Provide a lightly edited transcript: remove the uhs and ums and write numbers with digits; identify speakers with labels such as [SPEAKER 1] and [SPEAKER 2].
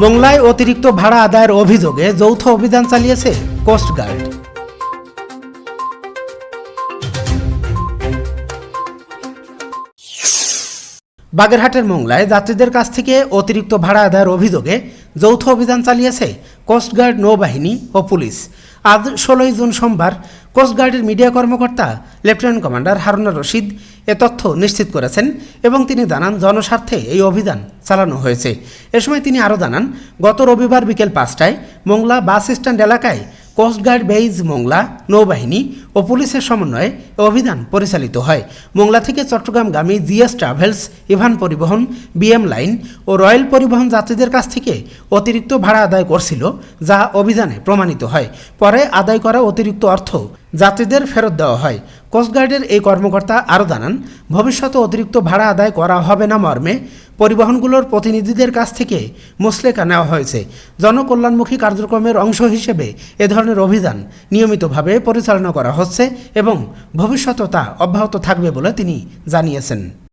[SPEAKER 1] মোংলায় অতিরিক্ত ভাড়া আদায়ের অভিযোগে যৌথ অভিযান চালিয়েছে কোস্টগার্ড। বাগেরহাটের মোংলায় যাত্রীদের কাছ থেকে অতিরিক্ত ভাড়া আদায়ের অভিযোগে যৌথ অভিযান চালিয়েছে কোস্টগার্ড, নৌবাহিনী ও পুলিশ। আজ 16 জুন সোমবার কোস্টগার্ডের মিডিয়া কর্মকর্তা লেফটেন্যান্ট কমান্ডার হারুনুর রশিদ এ তথ্য নিশ্চিত করেছেন এবং তিনি জানান জনস্বার্থে এই অভিযান চালানো হয়েছে। এ সময় তিনি আরও জানান, গত রবিবার বিকেল 5টায় মোংলা বাস স্ট্যান্ড এলাকায় কোস্টগার্ড বেইজ, মোংলা, নৌবাহিনী ও পুলিশের সমন্বয়ে অভিযান পরিচালিত হয়। মোংলা থেকে চট্টগ্রামগামী জিএস ট্রাভেলস, ইভান পরিবহন, বিএম লাইন ও রয়্যাল পরিবহন যাত্রীদের কাছ থেকে অতিরিক্ত ভাড়া আদায় করছিল, যা অভিযানে প্রমাণিত হয়। পরে আদায় করা অতিরিক্ত অর্থ যাত্রীদের ফেরত দেওয়া হয়। কোস্টগার্ডের এই কর্মকর্তা আরও জানান, ভবিষ্যতে অতিরিক্ত ভাড়া আদায় করা হবে না মর্মে পরিবহনগুলোর প্রতিনিধিদের কাছ থেকে মুচলেকা নেওয়া হয়েছে। জনকল্যাণমুখী কার্যক্রমের অংশ হিসেবে এ ধরনের অভিযান নিয়মিতভাবে পরিচালনা করা হচ্ছে এবং ভবিষ্যতেও তা অব্যাহত থাকবে বলে তিনি জানিয়েছেন।